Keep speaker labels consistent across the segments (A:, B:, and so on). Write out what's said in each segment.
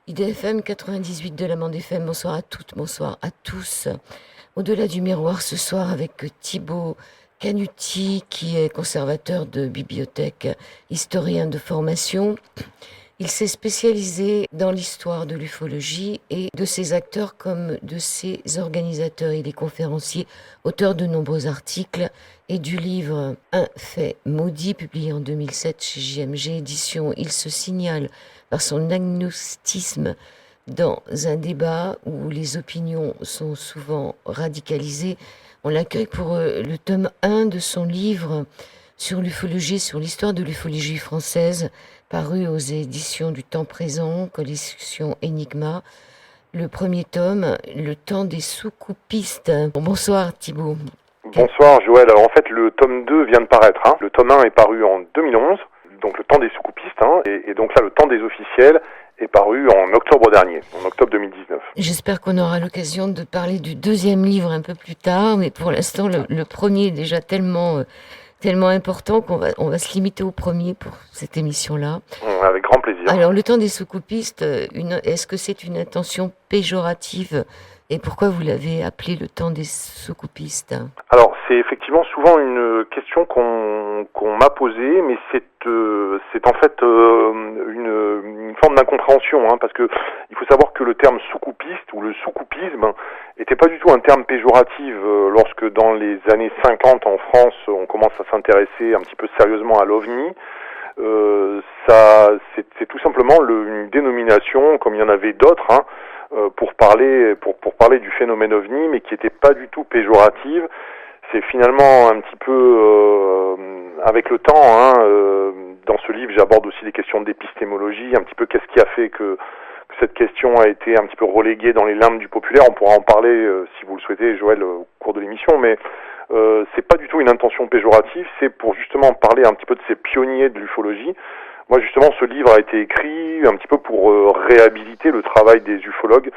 A: IDFM 98 de la Bande FM, bonsoir à toutes, bonsoir à tous. Au-delà du miroir ce soir avec Thibaut Canuti qui est conservateur de bibliothèque, historien de formation. Il s'est spécialisé dans l'histoire de l'ufologie et de ses acteurs comme de ses organisateurs. Il est conférencier, auteur de nombreux articles et du livre Un fait maudit, publié en 2007 chez JMG Éditions. Il se signale par son agnosticisme dans un débat où les opinions sont souvent radicalisées. On l'accueille pour le tome 1 de son livre sur l'ufologie, sur l'histoire de l'ufologie française, paru aux éditions du Temps Présent, collection Enigma. Le premier tome, Le temps des sous-coupistes. Bonsoir Thibaut.
B: Bonsoir Joël. Alors en fait le tome 2 vient de paraître. Le tome 1 est paru en 2011, donc le temps des sous-coupistes, et donc là le temps des officiels est paru en octobre dernier, en octobre 2019.
A: J'espère qu'on aura l'occasion de parler du deuxième livre un peu plus tard, mais pour l'instant le premier est déjà tellement important qu'on va se limiter au premier pour cette émission-là.
B: Avec grand plaisir.
A: Alors, le temps des sous-coupistes, est-ce que c'est une intention péjorative et pourquoi vous l'avez appelé le temps des sous-coupistes?
B: Alors, c'est effectivement souvent une question qu'on m'a posée, mais c'est en fait une forme d'incompréhension, parce que il faut savoir que le terme sous-coupiste ou le sous-coupisme était pas du tout un terme péjoratif lorsque dans les années 50 en France on commence à s'intéresser un petit peu sérieusement à l'OVNI. C'est tout simplement une dénomination, comme il y en avait d'autres, pour parler du phénomène OVNI, mais qui n'était pas du tout péjorative. C'est finalement un petit peu avec le temps. Dans ce livre, j'aborde aussi des questions d'épistémologie, un petit peu qu'est-ce qui a fait que cette question a été un petit peu reléguée dans les limbes du populaire. On pourra en parler si vous le souhaitez, Joël, au cours de l'émission, mais c'est pas du tout une intention péjorative. C'est pour justement parler un petit peu de ces pionniers de l'ufologie. Moi, justement, ce livre a été écrit un petit peu pour réhabiliter le travail des ufologues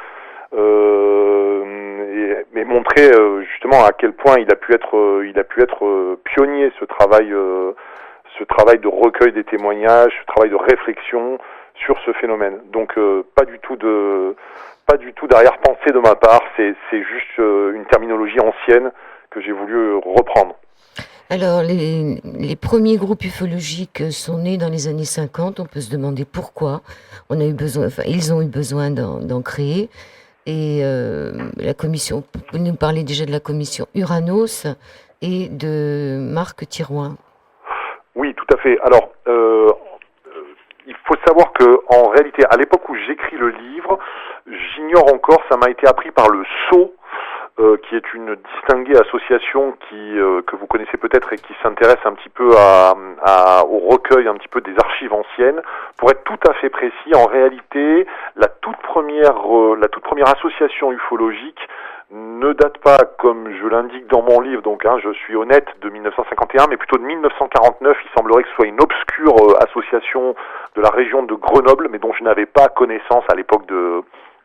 B: et montrer justement à quel point il a pu être pionnier, ce travail de recueil des témoignages, ce travail de réflexion sur ce phénomène. Donc pas du tout d'arrière-pensée de ma part, c'est juste une terminologie ancienne que j'ai voulu reprendre.
A: Alors, les premiers groupes ufologiques sont nés dans les années 50. On peut se demander pourquoi. Ils ont eu besoin d'en créer. Et la commission, vous nous parlez déjà de la commission Uranos et de Marc Thirouin.
B: Oui, tout à fait. Alors, il faut savoir que en réalité, à l'époque où j'écris le livre, j'ignore encore, ça m'a été appris par le Sceau, qui est une distinguée association que vous connaissez peut-être et qui s'intéresse un petit peu au recueil un petit peu des archives anciennes. Pour être tout à fait précis, en réalité, la toute première association ufologique ne date pas, comme je l'indique dans mon livre, donc je suis honnête, de 1951, mais plutôt de 1949. Il semblerait que ce soit une obscure association de la région de Grenoble, mais dont je n'avais pas connaissance à l'époque de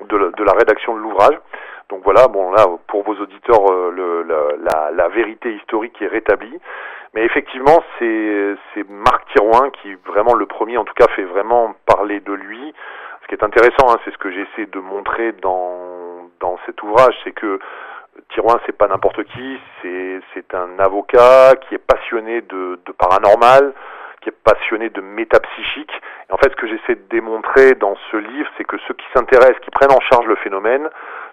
B: la rédaction de l'ouvrage. Donc voilà, bon là, pour vos auditeurs, la vérité historique est rétablie. Mais effectivement, c'est Marc Thirouin qui, vraiment le premier, en tout cas, fait vraiment parler de lui. Ce qui est intéressant, c'est ce que j'essaie de montrer dans cet ouvrage, c'est que Thirouin, c'est pas n'importe qui, c'est un avocat qui est passionné de paranormal, qui est passionné de métapsychique. Et en fait, ce que j'essaie de démontrer dans ce livre, c'est que ceux qui s'intéressent, qui prennent en charge le phénomène,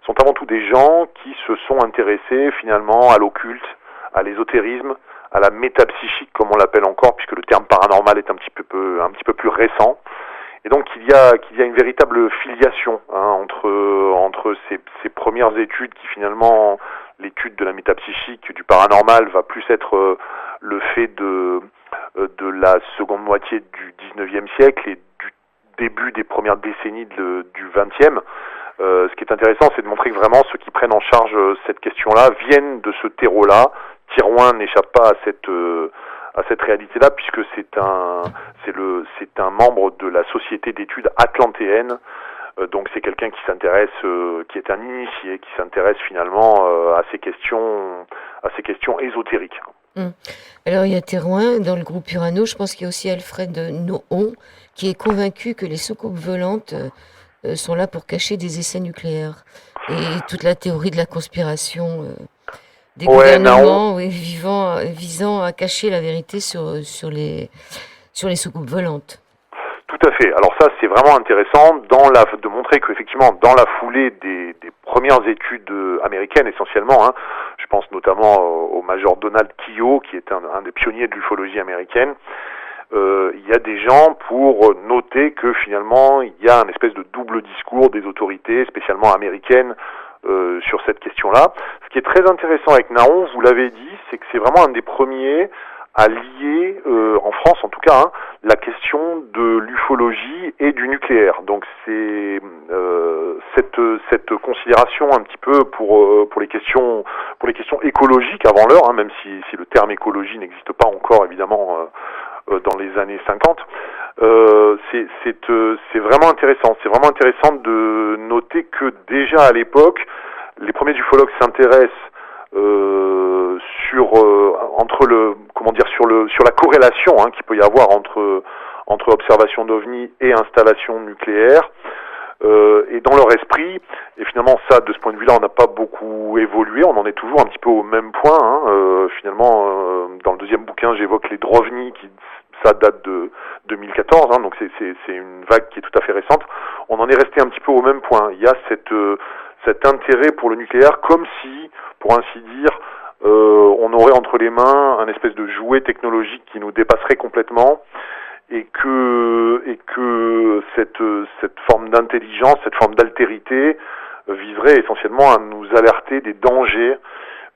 B: sont avant tout des gens qui se sont intéressés finalement à l'occulte, à l'ésotérisme, à la métapsychique, comme on l'appelle encore, puisque le terme paranormal est un petit peu plus récent. Et donc qu'il y a une véritable filiation entre ces premières études qui finalement, l'étude de la métapsychique, du paranormal, va plus être le fait de la seconde moitié du 19e siècle et du début des premières décennies du 20e. Ce qui est intéressant, c'est de montrer que vraiment ceux qui prennent en charge cette question-là viennent de ce terreau-là. Thirouin n'échappe pas à cette réalité-là, puisque c'est un membre de la Société d'études atlantéenne. Donc c'est quelqu'un qui s'intéresse, qui est un initié, qui s'intéresse finalement à ces questions ésotériques.
A: Alors il y a Thirouin dans le groupe Uranos. Je pense qu'il y a aussi Alfred Nohon qui est convaincu que les soucoupes volantes sont là pour cacher des essais nucléaires. Et toute la théorie de la conspiration des
B: Ouais, Naon,
A: gouvernements oui, visant à cacher la vérité sur les soucoupes volantes.
B: tout à fait. Alors ça, c'est vraiment intéressant de montrer qu'effectivement, dans la foulée des premières études américaines essentiellement, hein, je pense notamment au major Donald Keough, qui est un des pionniers de l'ufologie américaine, il y a des gens pour noter que finalement, il y a un espèce de double discours des autorités, spécialement américaines, sur cette question-là. Ce qui est très intéressant avec Naon, vous l'avez dit, c'est que c'est vraiment un des premiers à lier, en France en tout cas, hein, la question de l'ufologie et du nucléaire. Donc c'est cette considération un petit peu pour les questions écologiques avant l'heure, hein, même si le terme écologie n'existe pas encore évidemment dans les années 50. C'est vraiment intéressant. C'est vraiment intéressant de noter que déjà à l'époque, les premiers ufologues s'intéressent sur la corrélation qu'il peut y avoir entre observation d'OVNI et installation nucléaire. Et dans leur esprit, et finalement ça, de ce point de vue-là, on n'a pas beaucoup évolué, on en est toujours un petit peu au même point. Finalement, dans le deuxième bouquin, j'évoque les Drovni, ça date de 2014, donc c'est une vague qui est tout à fait récente. On en est resté un petit peu au même point. Il y a cet intérêt pour le nucléaire, comme si, pour ainsi dire, on aurait entre les mains un espèce de jouet technologique qui nous dépasserait complètement, et que cette forme d'intelligence, cette forme d'altérité viserait essentiellement à nous alerter des dangers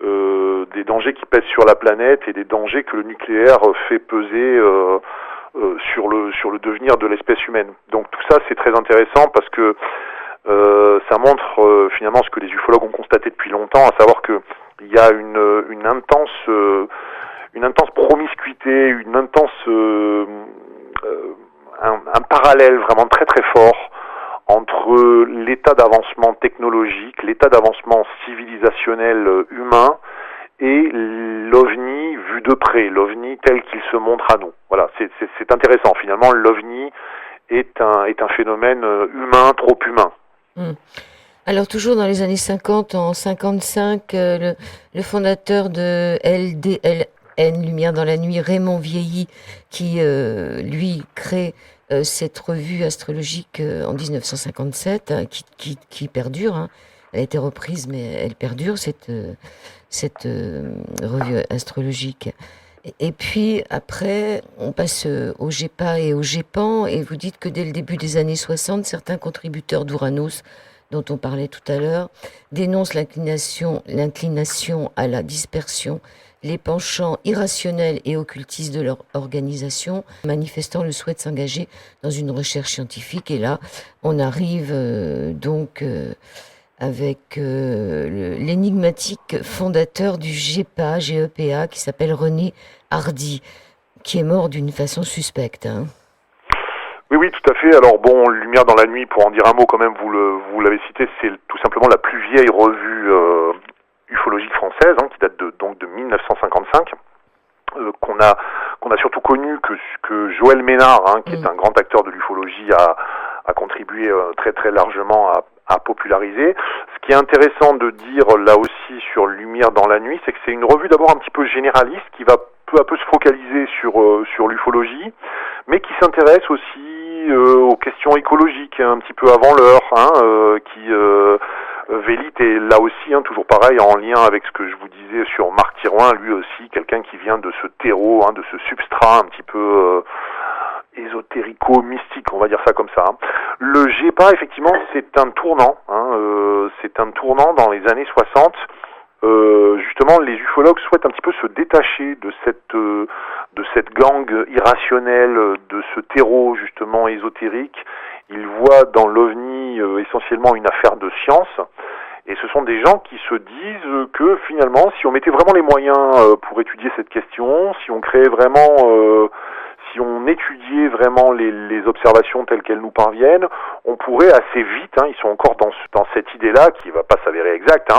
B: qui pèsent sur la planète et des dangers que le nucléaire fait peser sur le devenir de l'espèce humaine. Donc tout ça, c'est très intéressant parce que ça montre finalement ce que les ufologues ont constaté depuis longtemps, à savoir que il y a une intense promiscuité, un parallèle vraiment très très fort entre l'état d'avancement technologique, l'état d'avancement civilisationnel humain et l'OVNI vu de près, l'OVNI tel qu'il se montre à nous. Voilà, c'est intéressant. Finalement, l'OVNI est un phénomène humain, trop humain.
A: Alors toujours dans les années 50, en 55, le fondateur de LDLN, Lumière dans la nuit, Raymond Vieilly, qui lui crée cette revue astrologique en 1957, qui perdure, hein. Elle a été reprise, mais elle perdure, cette revue astrologique. Et puis après, on passe au GEPA et au GEPAN, et vous dites que dès le début des années 60, certains contributeurs d'Ouranos, dont on parlait tout à l'heure, dénoncent l'inclination à la dispersion, les penchants irrationnels et occultistes de leur organisation, manifestant le souhait de s'engager dans une recherche scientifique. Et là, on arrive avec l'énigmatique fondateur du GEPA, qui s'appelle René Hardy, qui est mort d'une façon suspecte. Hein.
B: Oui, tout à fait. Alors bon, Lumière dans la nuit, pour en dire un mot quand même, vous l'avez cité, c'est tout simplement la plus vieille revue ufologique française, qui date donc de 1955, qu'on a surtout connu que Joël Ménard, qui est un grand acteur de l'ufologie, a contribué très très largement à populariser. Ce qui est intéressant de dire là aussi sur Lumière dans la nuit, c'est que c'est une revue d'abord un petit peu généraliste qui va peu à peu se focaliser sur l'ufologie, mais qui s'intéresse aussi aux questions écologiques un petit peu avant l'heure, Vélite est là aussi, toujours pareil, en lien avec ce que je vous disais sur Marc Thirouin, lui aussi, quelqu'un qui vient de ce terreau, de ce substrat un petit peu ésotérico-mystique, on va dire ça comme ça. Le GEPA, effectivement, c'est un tournant, dans les années 60. Justement, les ufologues souhaitent un petit peu se détacher de cette gangue irrationnelle, de ce terreau justement ésotérique. Ils voient dans l'OVNI essentiellement une affaire de science, et ce sont des gens qui se disent que finalement, si on mettait vraiment les moyens pour étudier cette question, si on créait vraiment si on étudiait vraiment les observations telles qu'elles nous parviennent, on pourrait assez vite, ils sont encore dans cette idée-là, qui va pas s'avérer exacte,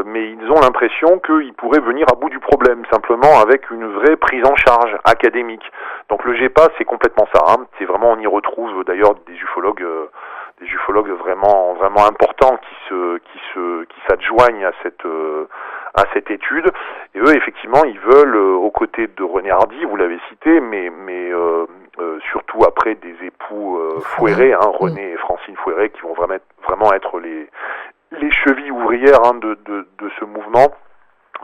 B: mais ils ont l'impression qu'ils pourraient venir à bout du problème, simplement avec une vraie prise en charge académique. Donc le GEPA, c'est complètement ça. C'est vraiment, on y retrouve d'ailleurs des ufologues ufologues vraiment importants qui s'adjoignent à cette étude. Et eux, effectivement, ils veulent, aux côtés de René Hardy, vous l'avez cité, mais surtout après des époux Fouéré, René et Francine Fouéré, qui vont vraiment être les chevilles ouvrières de ce mouvement,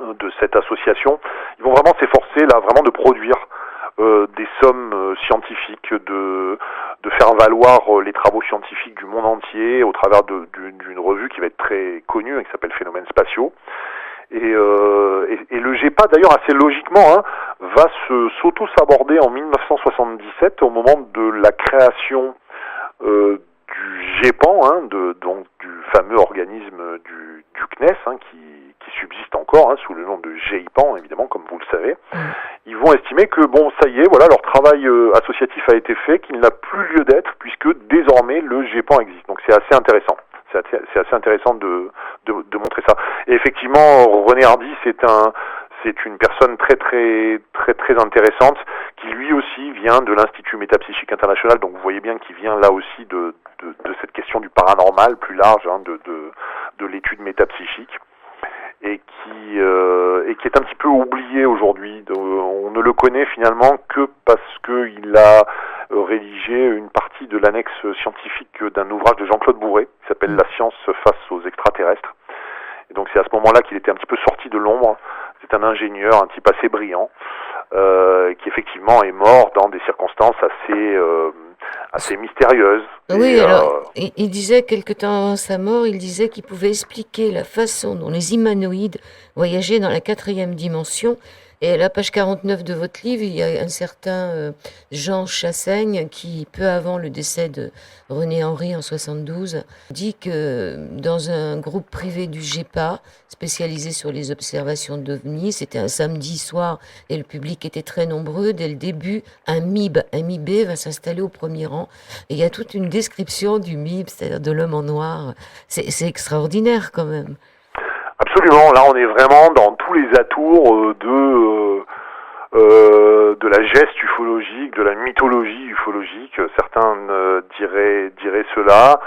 B: de cette association. Ils vont vraiment s'efforcer là, vraiment de produire des sommes scientifiques, de faire valoir les travaux scientifiques du monde entier au travers d'une revue qui va être très connue et qui s'appelle Phénomènes spatiaux. Et le GEPA, d'ailleurs, assez logiquement, va s'auto-saborder en 1977 au moment de la création du GEPAN, donc du fameux organisme du CNES, qui subsiste encore sous le nom de GEIPAN, évidemment, comme vous le savez. Ils vont estimer que, ça y est, voilà, leur travail associatif a été fait, qu'il n'a plus lieu d'être, puisque désormais le GEPAN existe. Donc c'est assez intéressant. C'est assez intéressant de montrer ça. Et effectivement, René Hardy, c'est une personne très intéressante, qui lui aussi vient de l'Institut Métapsychique International. Donc vous voyez bien qu'il vient là aussi de cette question du paranormal plus large, de l'étude métapsychique. Et qui est un petit peu oublié aujourd'hui. On ne le connaît finalement que parce qu'il a rédigé une partie de l'annexe scientifique d'un ouvrage de Jean-Claude Bourré, qui s'appelle La science face aux extraterrestres. Et donc c'est à ce moment-là qu'il était un petit peu sorti de l'ombre. C'est un ingénieur, un type assez brillant, qui effectivement est mort dans des circonstances assez mystérieuses.
A: Oui, alors, il disait, quelque temps avant sa mort, il disait qu'il pouvait expliquer la façon dont les humanoïdes voyageaient dans la 4e dimension. Et à la page 49 de votre livre, il y a un certain Jean Chassaigne qui, peu avant le décès de René Henry en 72, dit que dans un groupe privé du GEPA, spécialisé sur les observations d'OVNI, c'était un samedi soir et le public était très nombreux. Dès le début, un MIB va s'installer au premier rang. Et il y a toute une description du MIB, c'est-à-dire de l'homme en noir. C'est extraordinaire quand même.
B: Absolument, là on est vraiment dans tous les atours de la geste ufologique, de la mythologie ufologique, certains diraient cela.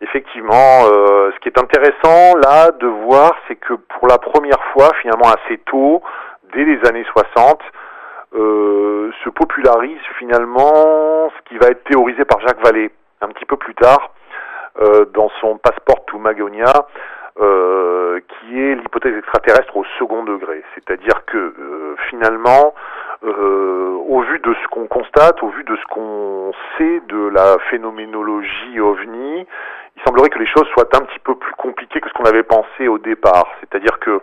B: Effectivement, ce qui est intéressant là de voir, c'est que pour la première fois, finalement assez tôt, dès les années 60, se popularise finalement ce qui va être théorisé par Jacques Vallée un petit peu plus tard, dans son Passport to Magonia, qui est l'hypothèse extraterrestre au second degré. C'est-à-dire que finalement, au vu de ce qu'on constate, au vu de ce qu'on sait de la phénoménologie OVNI, il semblerait que les choses soient un petit peu plus compliquées que ce qu'on avait pensé au départ. C'est-à-dire que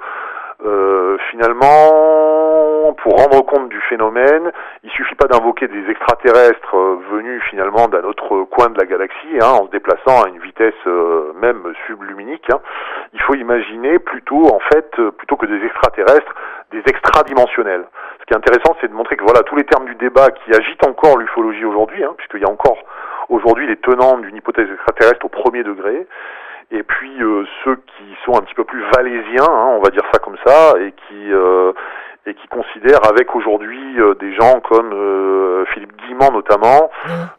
B: finalement, pour rendre compte du phénomène, il suffit pas d'invoquer des extraterrestres venus finalement d'un autre coin de la galaxie, en se déplaçant à une vitesse même subluminique. Il faut imaginer plutôt que des extraterrestres, des extradimensionnels. Ce qui est intéressant, c'est de montrer que voilà, tous les termes du débat qui agitent encore l'ufologie aujourd'hui, puisqu'il y a encore aujourd'hui les tenants d'une hypothèse extraterrestre au premier degré, et puis ceux qui sont un petit peu plus valésiens, on va dire ça comme ça, et qui considèrent avec aujourd'hui des gens comme Philippe Guillemant notamment,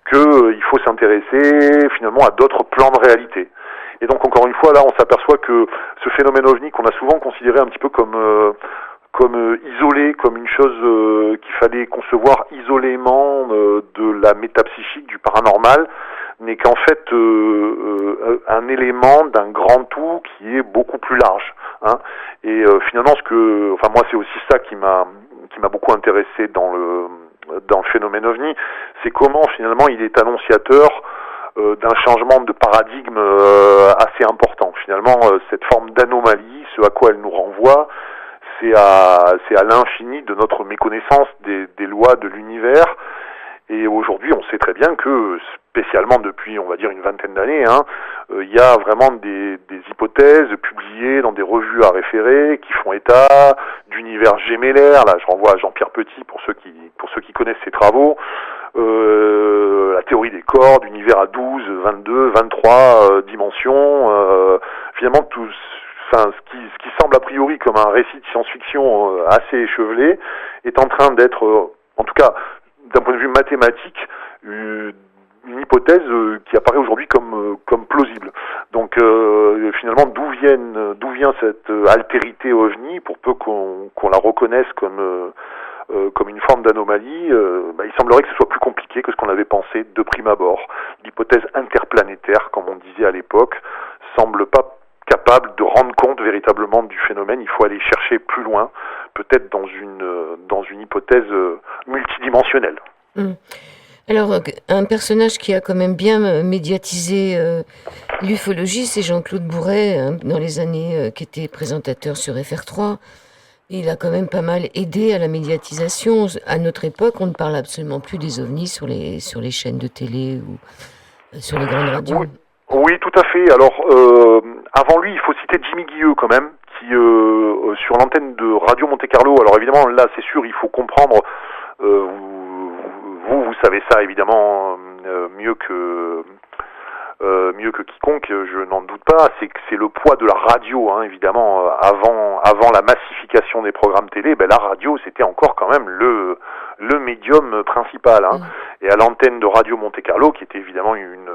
B: qu'il faut s'intéresser finalement à d'autres plans de réalité. Et donc encore une fois là, on s'aperçoit que ce phénomène OVNI qu'on a souvent considéré un petit peu comme isolé, comme une chose qu'il fallait concevoir isolément de la métapsychique, du paranormal, n'est qu'en fait un élément d'un grand tout qui est beaucoup plus large. Et finalement, moi, c'est aussi ça qui m'a beaucoup intéressé dans le phénomène OVNI, c'est comment finalement il est annonciateur d'un changement de paradigme assez important. Finalement, cette forme d'anomalie, ce à quoi elle nous renvoie, c'est à l'infini de notre méconnaissance des lois de l'univers. Et aujourd'hui, on sait très bien que, spécialement depuis, on va dire, une vingtaine d'années, il y a vraiment des hypothèses publiées dans des revues à référer qui font état d'univers gémellaires. Là, je renvoie à Jean-Pierre Petit pour ceux qui connaissent ses travaux. La théorie des corps, d'univers à 12, 22, 23 dimensions. Finalement, ce qui semble a priori comme un récit de science-fiction assez échevelé est en train d'être, en tout cas d'un point de vue mathématique, une hypothèse qui apparaît aujourd'hui comme plausible. Donc finalement, d'où vient cette altérité ovni, pour peu qu'on la reconnaisse comme une forme d'anomalie, il semblerait que ce soit plus compliqué que ce qu'on avait pensé de prime abord. L'hypothèse interplanétaire, comme on disait à l'époque, semble pas capable de rendre compte véritablement du phénomène. Il faut aller chercher plus loin, peut-être dans une hypothèse multidimensionnelle.
A: Alors, un personnage qui a quand même bien médiatisé l'ufologie, c'est Jean-Claude Bourret, hein, dans les années qui était présentateur sur FR3. Il a quand même pas mal aidé à la médiatisation. À notre époque, on ne parle absolument plus des ovnis sur les chaînes de télé ou sur les grandes radios.
B: Oui, tout à fait. Alors, avant lui, il faut citer Jimmy Guilleux quand même, qui sur l'antenne de Radio Monte-Carlo. Alors évidemment, là, c'est sûr, il faut comprendre. Vous savez ça évidemment mieux que quiconque, je n'en doute pas. C'est le poids de la radio, hein, évidemment. Avant la massification des programmes télé, la radio c'était encore quand même le médium principal. Hein. Et à l'antenne de Radio Monte-Carlo, qui était évidemment une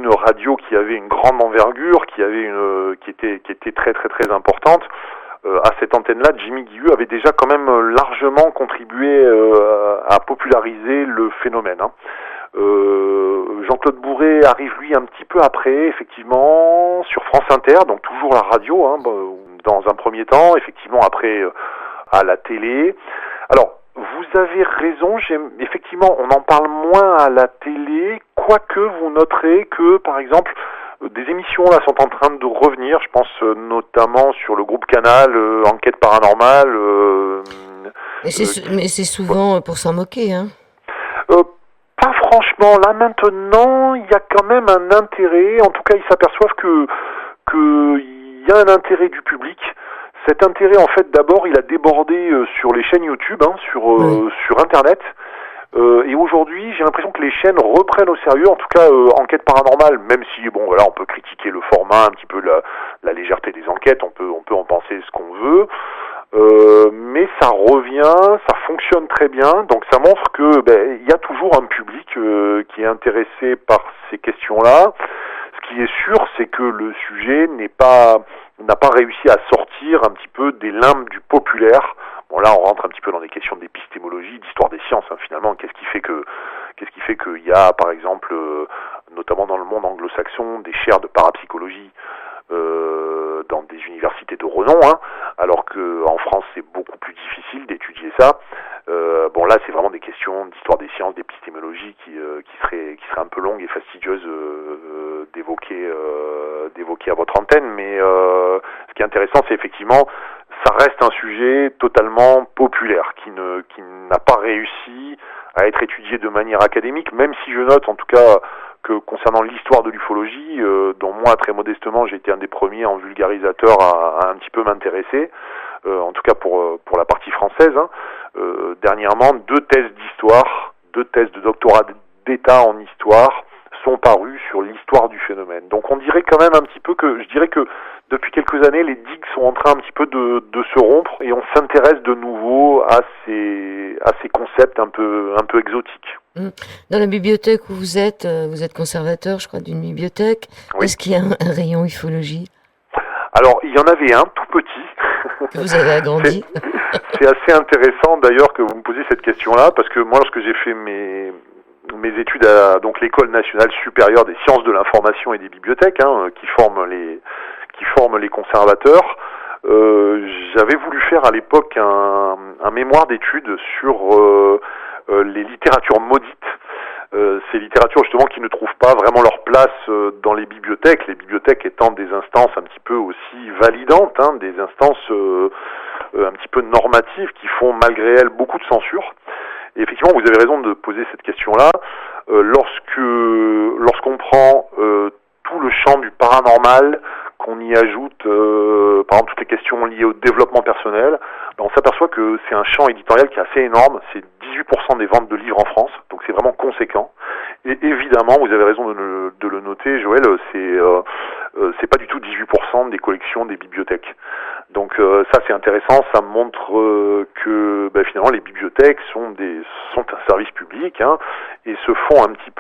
B: radio qui avait une grande envergure, qui était très très très importante. À cette antenne-là, Jimmy Guilleux avait déjà quand même largement contribué à populariser le phénomène. Hein. Jean-Claude Bourret arrive lui un petit peu après, effectivement, sur France Inter, donc toujours la radio, hein, dans un premier temps, effectivement après à la télé. Alors, vous avez raison, effectivement, on en parle moins à la télé, quoique vous noterez que, par exemple, des émissions là sont en train de revenir, je pense notamment sur le groupe Canal, Enquête paranormale.
A: Mais c'est souvent pour s'en moquer, hein.
B: Pas franchement, là maintenant, il y a quand même un intérêt, en tout cas ils s'aperçoivent que il y a un intérêt du public. Cet intérêt, en fait, d'abord, il a débordé sur les chaînes YouTube, hein, sur Internet. Et aujourd'hui, j'ai l'impression que les chaînes reprennent au sérieux, en tout cas Enquête paranormale, même si on peut critiquer le format, un petit peu la légèreté des enquêtes, on peut en penser ce qu'on veut, mais ça revient, ça fonctionne très bien, donc ça montre que il y a toujours un public qui est intéressé par ces questions-là. Ce qui est sûr, c'est que le sujet n'a pas réussi à sortir un petit peu des limbes du populaire. Bon, là, on rentre un petit peu dans des questions d'épistémologie, d'histoire des sciences, hein, finalement. Qu'est-ce qui fait qu'il y a, par exemple, notamment dans le monde anglo-saxon, des chaires de parapsychologie dans des universités de renom, hein, alors qu'en France, c'est beaucoup plus difficile d'étudier ça. Là, c'est vraiment des questions d'histoire des sciences, d'épistémologie qui seraient un peu longues et fastidieuses d'évoquer à votre antenne. Mais ce qui est intéressant, c'est effectivement, ça reste un sujet totalement populaire qui n'a pas réussi à être étudié de manière académique, même si je note en tout cas que concernant l'histoire de l'ufologie, dont moi très modestement j'ai été un des premiers en vulgarisateur à un petit peu m'intéresser, en tout cas pour la partie française, hein, dernièrement deux thèses de doctorat d'État en histoire sont parues sur l'histoire du phénomène. Donc on dirait quand même un petit peu que depuis quelques années, les digues sont en train un petit peu de se rompre et on s'intéresse de nouveau à ces concepts un peu exotiques.
A: Dans la bibliothèque où vous êtes conservateur, je crois, d'une bibliothèque. Oui. Est-ce qu'il y a un rayon ufologie ?
B: Alors, il y en avait un tout petit.
A: Que vous avez agrandi.
B: C'est assez intéressant d'ailleurs que vous me posiez cette question-là, parce que moi, lorsque j'ai fait mes études à donc l'École nationale supérieure des sciences de l'information et des bibliothèques, hein, qui forment les conservateurs, j'avais voulu faire à l'époque un mémoire d'études sur les littératures maudites. Ces littératures justement qui ne trouvent pas vraiment leur place dans les bibliothèques étant des instances un petit peu aussi validantes, hein, des instances un petit peu normatives qui font malgré elles beaucoup de censure. Et effectivement, vous avez raison de poser cette question-là. Lorsqu'on prend tout le champ du paranormal, qu'on y ajoute par exemple toutes les questions liées au développement personnel, on s'aperçoit que c'est un champ éditorial qui est assez énorme. C'est 18% des ventes de livres en France, donc c'est vraiment conséquent. Et évidemment, vous avez raison de le noter, Joël, c'est pas du tout 18% des collections des bibliothèques. Donc ça c'est intéressant, ça montre que finalement les bibliothèques sont un service public, hein, et se font un petit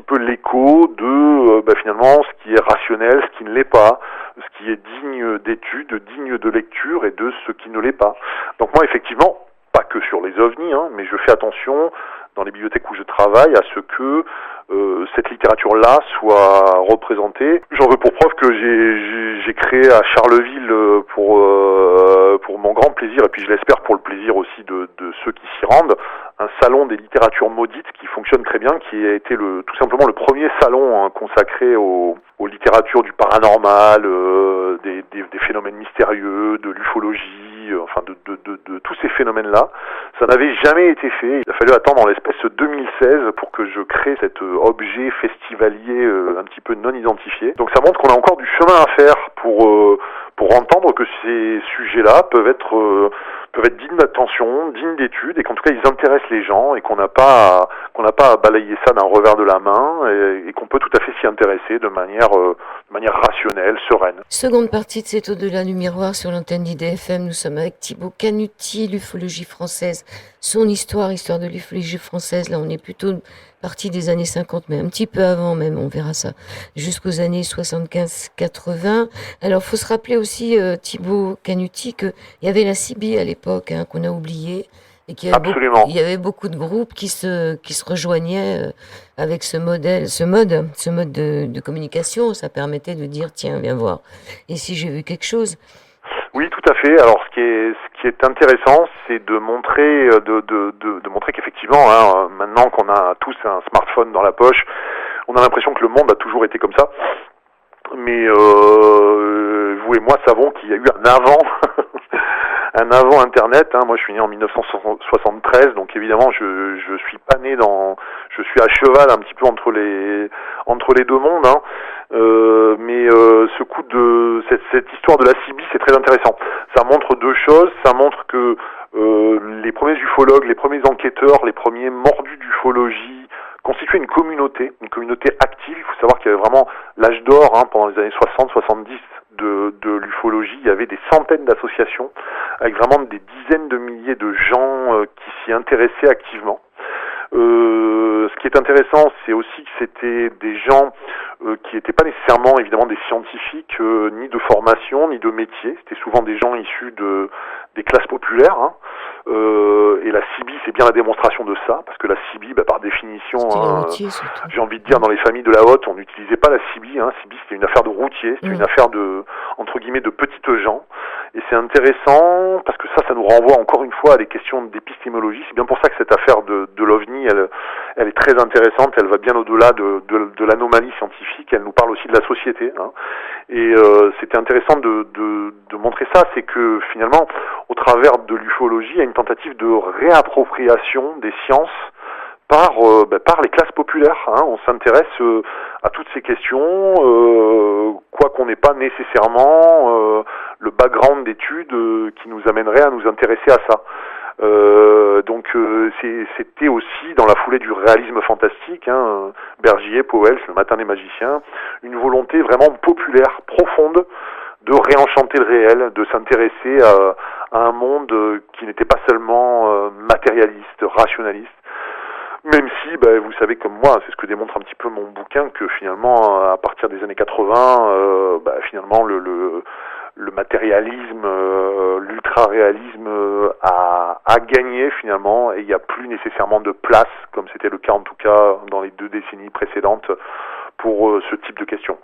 B: peu l'écho de finalement ce qui est rationnel, ce qui ne l'est pas, ce qui est digne d'étude, digne de lecture, et de ce qui ne l'est pas. Donc moi effectivement, pas que sur les ovnis, hein, mais je fais attention dans les bibliothèques où je travaille à ce que cette littérature-là soit représentée. J'en veux pour preuve que j'ai créé à Charleville pour mon grand plaisir, et puis je l'espère pour le plaisir aussi de ceux qui s'y rendent, un salon des littératures maudites qui fonctionne très bien, qui a été tout simplement le premier salon, hein, consacré aux littératures du paranormal, des phénomènes mystérieux, de l'ufologie, enfin de tous ces phénomènes-là. Ça n'avait jamais été fait. Il a fallu attendre en l'espèce 2016 pour que je crée cet objet festivalier un petit peu non identifié. Donc ça montre qu'on a encore du chemin à faire pour entendre que ces sujets-là peuvent être dignes d'attention, dignes d'études, et qu'en tout cas ils intéressent les gens, et qu'on n'a pas à balayer ça d'un revers de la main, et qu'on peut tout à fait s'y intéresser de manière rationnelle, sereine.
A: Seconde partie de cet Au-delà du miroir sur l'antenne d'IDFM. Nous sommes avec Thibaut Canuty, l'ufologie française, son histoire de l'ufologie française. Là, on est plutôt partie des années 50, mais un petit peu avant même, on verra ça, jusqu'aux années 75-80. Alors, faut se rappeler aussi, Thibaut Canuty, qu'il y avait la CIBI à l'époque, hein, qu'on a oublié. Et qu'il y avait beaucoup de groupes qui se rejoignaient avec ce mode de communication. Ça permettait de dire, tiens, viens voir. Et si j'ai vu quelque chose.
B: Oui, tout à fait. Alors, ce qui est intéressant, c'est de montrer, de montrer qu'effectivement, hein, maintenant qu'on a tous un smartphone dans la poche, on a l'impression que le monde a toujours été comme ça. Mais vous et moi savons qu'il y a eu un avant. Un avant Internet, hein. Moi je suis né en 1973, donc évidemment je suis pas né je suis à cheval un petit peu entre les deux mondes, hein. Mais ce coup de cette histoire de la CIBI, c'est très intéressant. Ça montre deux choses. Ça montre que les premiers ufologues, les premiers enquêteurs, les premiers mordus d'ufologie constituaient une communauté active. Il faut savoir qu'il y avait vraiment l'âge d'or, hein, pendant les années 60-70 de l'ufologie. Il y avait des centaines d'associations avec vraiment des dizaines de milliers de gens qui s'y intéressaient activement. Ce qui est intéressant, c'est aussi que c'était des gens qui n'étaient pas nécessairement évidemment des scientifiques, ni de formation, ni de métier. C'était souvent des gens issus des classes populaires, hein. Et la CIBI, c'est bien la démonstration de ça, parce que la CIBI, par définition, hein, j'ai envie de dire, dans les familles de la haute, on n'utilisait pas la CIBI, hein. CIBI, c'était une affaire de routier, c'était une affaire entre guillemets, de petites gens. Et c'est intéressant, parce que ça nous renvoie encore une fois à des questions d'épistémologie. C'est bien pour ça que cette affaire de l'OVNI, elle est très intéressante, elle va bien au-delà de l'anomalie scientifique, elle nous parle aussi de la société, hein. Et c'était intéressant de montrer ça, c'est que finalement, au travers de l'ufologie, il y a une tentative de réappropriation des sciences par les classes populaires, hein. On s'intéresse à toutes ces questions, quoi qu'on n'ait pas nécessairement le background d'études qui nous amènerait à nous intéresser à ça. Donc c'était aussi dans la foulée du réalisme fantastique, hein, Bergier, Powell, Le Matin des magiciens, une volonté vraiment populaire, profonde, de réenchanter le réel, de s'intéresser à un monde qui n'était pas seulement matérialiste, rationaliste. Même si, vous savez comme moi, c'est ce que démontre un petit peu mon bouquin, que finalement, à partir des années 80, finalement, le matérialisme, l'ultra-réalisme a gagné finalement, et il n'y a plus nécessairement de place, comme c'était le cas en tout cas dans les 2 décennies précédentes, pour ce type de questions.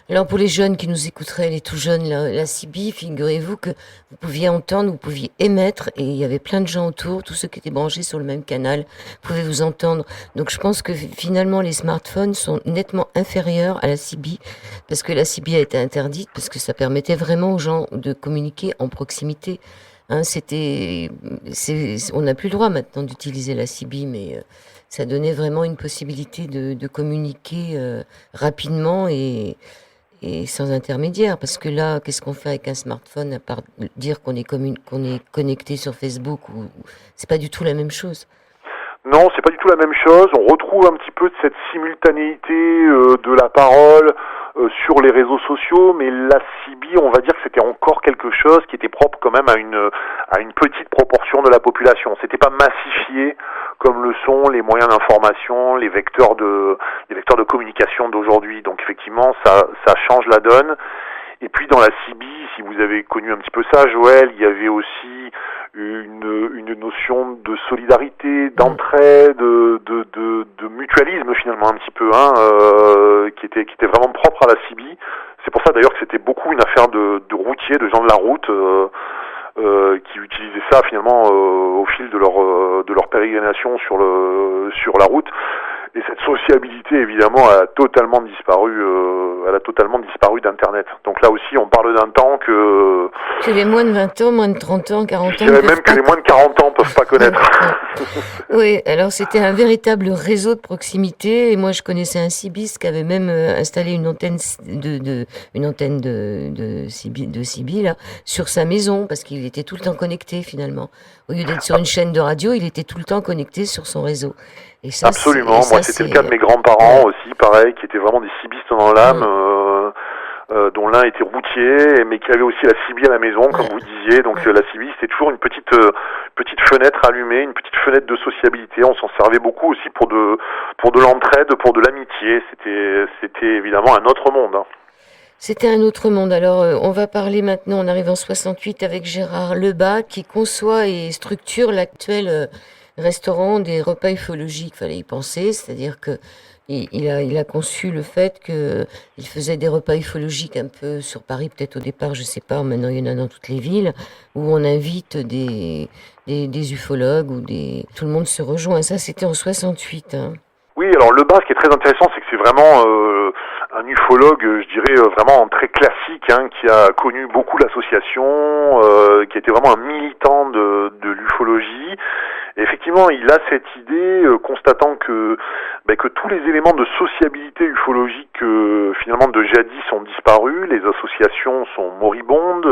A: Alors pour les jeunes qui nous écouteraient, les tout jeunes, la CIBI, figurez-vous que vous pouviez entendre, vous pouviez émettre, et il y avait plein de gens autour, tous ceux qui étaient branchés sur le même canal pouvaient vous entendre. Donc je pense que finalement les smartphones sont nettement inférieurs à la CIBI, parce que la CIBI a été interdite, parce que ça permettait vraiment aux gens de communiquer en proximité. Hein, on n'a plus le droit maintenant d'utiliser la CIBI, mais ça donnait vraiment une possibilité de communiquer rapidement et sans intermédiaire. Parce que là, qu'est-ce qu'on fait avec un smartphone à part dire qu'on est connecté sur Facebook c'est pas du tout la même chose.
B: Non, c'est pas du tout la même chose. On retrouve un petit peu de cette simultanéité de la parole, sur les réseaux sociaux, mais la CB, on va dire que c'était encore quelque chose qui était propre quand même à une petite proportion de la population. C'était pas massifié comme le sont les moyens d'information, les vecteurs de communication d'aujourd'hui. Donc effectivement, ça change la donne. Et puis dans la CB, si vous avez connu un petit peu ça, Joël, il y avait aussi une notion de solidarité, d'entraide, de mutualisme finalement un petit peu, qui était vraiment propre à la CB. C'est pour ça d'ailleurs que c'était beaucoup une affaire de routiers, de gens de la route, qui utilisaient ça finalement au fil de leur pérégrination sur la route. Et cette sociabilité, évidemment, elle a totalement disparu d'Internet. Donc là aussi, on parle d'un temps que
A: les moins de 20 ans, moins de 30 ans, 40 ans...
B: Je dirais même que les moins de 40 ans peuvent pas connaître.
A: Oui, alors c'était un véritable réseau de proximité. Et moi, je connaissais un cibiste qui avait même installé une antenne de CB là, sur sa maison, parce qu'il était tout le temps connecté, finalement. Au lieu d'être sur une chaîne de radio, il était tout le temps connecté sur son réseau. Et ça,
B: absolument, moi c'était le cas de mes grands-parents aussi, pareil, qui étaient vraiment des cibistes dans l'âme, dont l'un était routier, mais qui avait aussi la CB à la maison, comme vous disiez. Donc la CB, c'était toujours une petite fenêtre allumée, une petite fenêtre de sociabilité. On s'en servait beaucoup aussi pour de l'entraide, pour de l'amitié. C'était évidemment un autre monde.
A: C'était un autre monde. Alors, on va parler maintenant, on arrive en 68 avec Gérard Lebas, qui conçoit et structure l'actuel restaurant des repas ufologiques. Fallait y penser, c'est-à-dire que il a conçu le fait qu'il faisait des repas ufologiques un peu sur Paris, peut-être au départ, je sais pas, maintenant il y en a dans toutes les villes, où on invite des ufologues, tout le monde se rejoint. Ça, c'était en 68.
B: Oui, alors Lebas, ce qui est très intéressant, c'est que c'est vraiment un ufologue, je dirais, vraiment très classique, qui a connu beaucoup l'association, qui était vraiment un militant de l'ufologie. Et effectivement, il a cette idée, constatant que tous les éléments de sociabilité ufologique finalement de jadis ont disparu, les associations sont moribondes,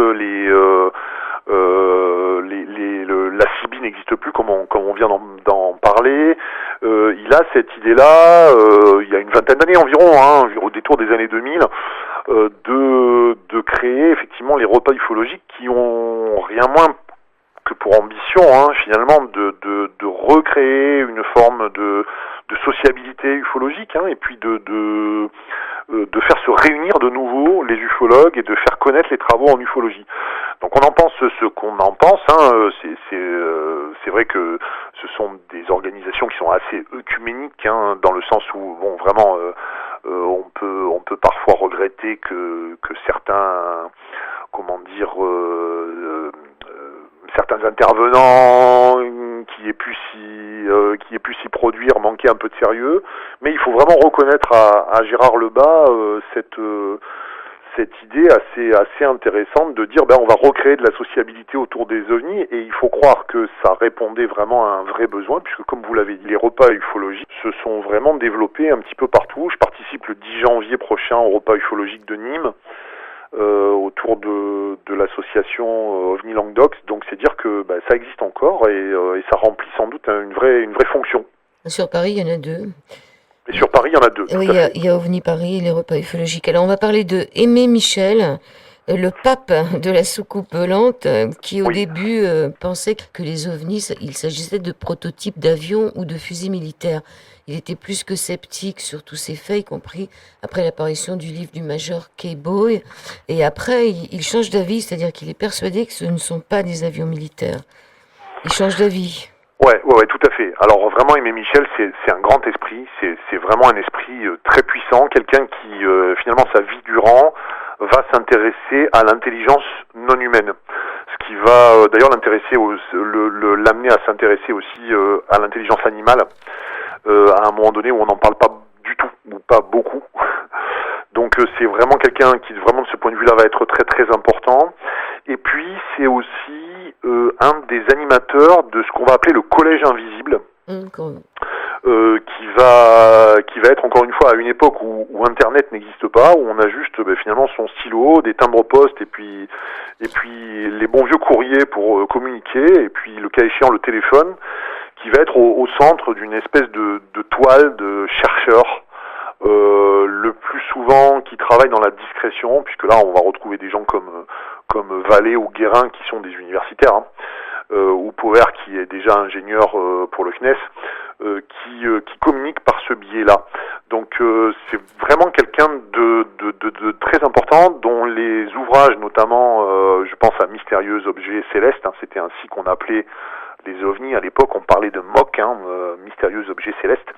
B: la CB n'existe plus comme on vient d'en parler. Il a cette idée-là, il y a une vingtaine d'années environ, au détour des années 2000, de créer effectivement les repas ufologiques qui ont rien moins que pour ambition, finalement, de recréer une forme de sociabilité ufologique, et puis de faire se réunir de nouveau les ufologues et de faire connaître les travaux en ufologie. Donc on en pense ce qu'on en pense, c'est vrai que ce sont des organisations qui sont assez œcuméniques, dans le sens où vraiment on peut parfois regretter que certains certains intervenants qui aient pu s'y produire manquaient un peu de sérieux, mais il faut vraiment reconnaître à Gérard Lebas cette idée assez intéressante de dire on va recréer de la sociabilité autour des ovnis, et il faut croire que ça répondait vraiment à un vrai besoin, puisque comme vous l'avez dit, les repas ufologiques se sont vraiment développés un petit peu partout. Je participe le 10 janvier prochain au repas ufologique de Nîmes, autour de l'association OVNI Languedoc, donc c'est dire que ça existe encore, et ça remplit sans doute une vraie fonction.
A: Sur Paris, il y en a 2.
B: Et sur Paris, il y en a 2.
A: Oui, il y a OVNI Paris et les repas ufologiques. Alors, on va parler de Aimé Michel, le pape de la soucoupe volante, qui au début pensait que les ovnis, il s'agissait de prototypes d'avions ou de fusils militaires. Il était plus que sceptique sur tous ces faits, y compris après l'apparition du livre du major Kayboy. Et après, il change d'avis, c'est-à-dire qu'il est persuadé que ce ne sont pas des avions militaires. Il change d'avis.
B: Ouais, tout à fait. Alors vraiment, Aimé Michel, c'est un grand esprit, c'est vraiment un esprit très puissant, quelqu'un qui, finalement, sa vie durant, va s'intéresser à l'intelligence non humaine. Ce qui va d'ailleurs l'amener à s'intéresser aussi à l'intelligence animale, à un moment donné où on n'en parle pas du tout, ou pas beaucoup. Donc c'est vraiment quelqu'un qui, vraiment de ce point de vue-là, va être très très important. Et puis c'est aussi un des animateurs de ce qu'on va appeler le collège invisible, qui va être encore une fois à une époque où Internet n'existe pas, où on a juste finalement son stylo, des timbres-poste et puis les bons vieux courriers pour communiquer, et puis le cas échéant le téléphone, qui va être au centre d'une espèce de toile de chercheurs le plus souvent qui travaillent dans la discrétion, puisque là on va retrouver des gens comme Vallée ou Guérin qui sont des universitaires, hein, ou Power qui est déjà ingénieur pour le CNES, qui communique par ce biais-là. Donc c'est vraiment quelqu'un de très important, dont les ouvrages, notamment, je pense à Mystérieux Objets Célestes, hein, c'était ainsi qu'on appelait les ovnis à l'époque, on parlait de MOC, hein, Mystérieux Objets Célestes,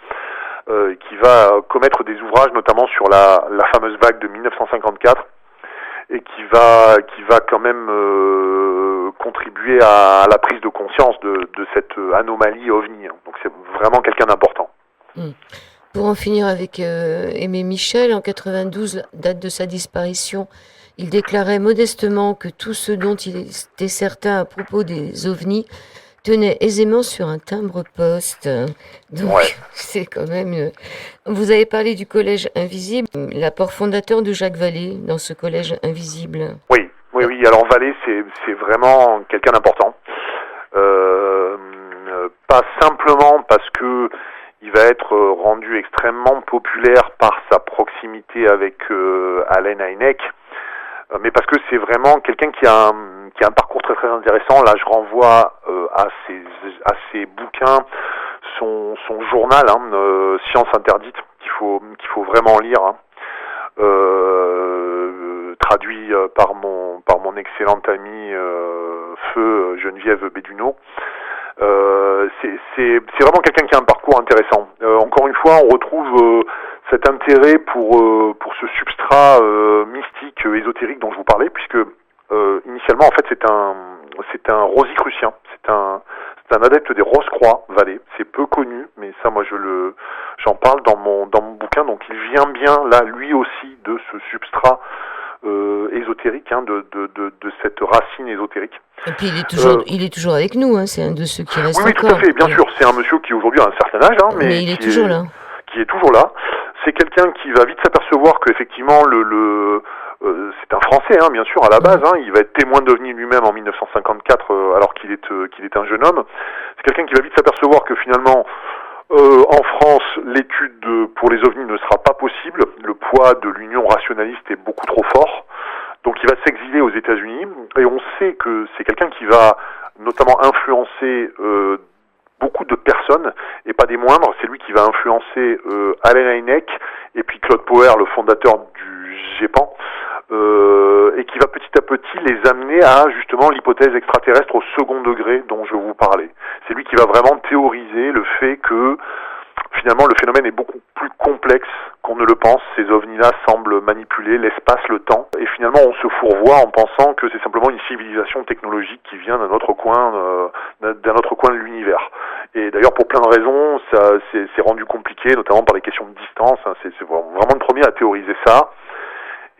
B: qui va commettre des ouvrages notamment sur la fameuse vague de 1954, et qui va quand même contribuer à la prise de conscience de cette anomalie ovni. Hein. Donc c'est vraiment quelqu'un d'important.
A: Pour en finir avec Aimé Michel, en 92, date de sa disparition, il déclarait modestement que tout ce dont il était certain à propos des ovnis tenait aisément sur un timbre-poste. Donc, ouais. C'est quand même... Vous avez parlé du Collège Invisible, l'apport fondateur de Jacques Vallée dans ce Collège Invisible.
B: Oui. Alors Vallée, c'est vraiment quelqu'un d'important. Pas simplement parce que il va être rendu extrêmement populaire par sa proximité avec Allen Hynek, mais parce que c'est vraiment quelqu'un qui a un parcours très très intéressant. Là, je renvoie à ses bouquins, son journal, hein, Science interdite, qu'il faut vraiment lire, hein, traduit par mon excellente amie Feu Geneviève Béduneau. C'est vraiment quelqu'un qui a un parcours intéressant. Encore une fois, on retrouve cet intérêt pour ce substrat mystique, ésotérique dont je vous parlais, puisque initialement, en fait, c'est un rosicrucien, c'est un adepte des Rose-Croix, Vallée. C'est peu connu, mais ça, moi, j'en parle dans mon bouquin. Donc, il vient bien là, lui aussi, de ce substrat ésotérique, hein, de cette racine ésotérique.
A: Et puis il est toujours avec nous, hein, c'est un de ceux qui reste
B: oui,
A: encore.
B: Tout à fait, bien sûr. C'est un monsieur qui aujourd'hui a un certain âge, hein, mais
A: il est toujours là.
B: Qui est toujours là. C'est quelqu'un qui va vite s'apercevoir qu'effectivement c'est un Français, hein, bien sûr, à la base. Hein, il va être témoin d'OVNI lui-même en 1954, alors qu'il est un jeune homme. C'est quelqu'un qui va vite s'apercevoir que finalement, en France, l'étude pour les ovnis ne sera pas possible. Le poids de l'union rationaliste est beaucoup trop fort. Donc il va s'exiler aux États-Unis. Et on sait que c'est quelqu'un qui va notamment influencer beaucoup de personnes, et pas des moindres. C'est lui qui va influencer Allen Hynek et puis Claude Power, le fondateur du GEPAN, et qui va petit à petit les amener à justement l'hypothèse extraterrestre au second degré dont je vous parlais. C'est lui qui va vraiment théoriser le fait que finalement le phénomène est beaucoup plus complexe qu'on ne le pense. Ces ovnis-là semblent manipuler l'espace, le temps, et finalement on se fourvoie en pensant que c'est simplement une civilisation technologique qui vient d'un autre coin de l'univers. Et d'ailleurs pour plein de raisons, ça c'est rendu compliqué, notamment par les questions de distance. Hein, c'est vraiment le premier à théoriser ça.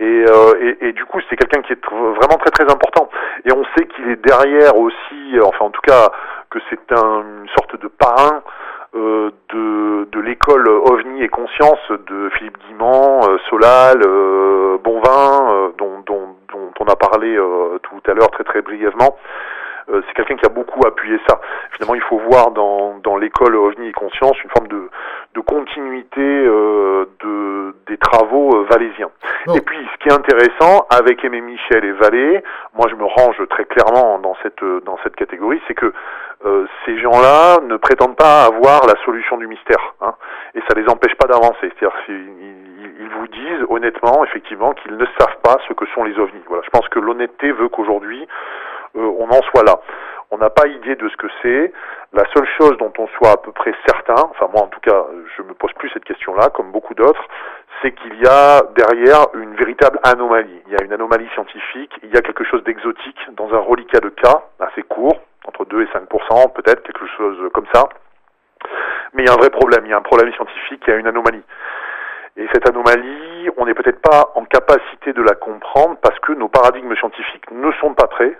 B: Et du coup, c'est quelqu'un qui est vraiment très très important. Et on sait qu'il est derrière aussi, enfin en tout cas, que c'est une sorte de parrain de l'école OVNI et Conscience de Philippe Guimand, Solal, Bonvin, dont on a parlé tout à l'heure très très brièvement. C'est quelqu'un qui a beaucoup appuyé ça. Finalement, il faut voir dans l'école OVNI et Conscience une forme de continuité des travaux valésiens. Bon. Et puis, ce qui est intéressant avec Aimé Michel et Vallée, moi je me range très clairement dans cette catégorie, c'est que ces gens-là ne prétendent pas avoir la solution du mystère, hein, et ça les empêche pas d'avancer. C'est-à-dire ils vous disent honnêtement, effectivement, qu'ils ne savent pas ce que sont les ovnis. Voilà, je pense que l'honnêteté veut qu'aujourd'hui on en soit là. On n'a pas idée de ce que c'est. La seule chose dont on soit à peu près certain, enfin moi en tout cas, je me pose plus cette question-là, comme beaucoup d'autres, c'est qu'il y a derrière une véritable anomalie. Il y a une anomalie scientifique, il y a quelque chose d'exotique dans un reliquat de cas assez court, entre 2 et 5%, peut-être, quelque chose comme ça. Mais il y a un vrai problème, il y a un problème scientifique, il y a une anomalie. Et cette anomalie, on n'est peut-être pas en capacité de la comprendre parce que nos paradigmes scientifiques ne sont pas prêts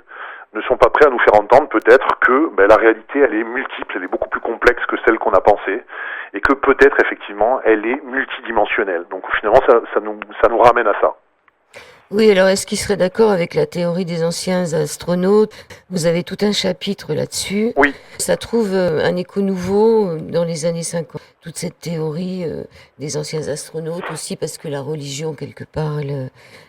B: à nous faire entendre peut-être que la réalité elle est multiple, elle est beaucoup plus complexe que celle qu'on a pensée, et que peut-être effectivement elle est multidimensionnelle. Donc finalement ça nous ramène à ça.
A: Oui, alors est-ce qu'il serait d'accord avec la théorie des anciens astronautes? Vous avez tout un chapitre là-dessus.
B: Oui,
A: Ça trouve un écho nouveau dans les années 50. Toute cette théorie des anciens astronautes aussi, parce que la religion, quelque part,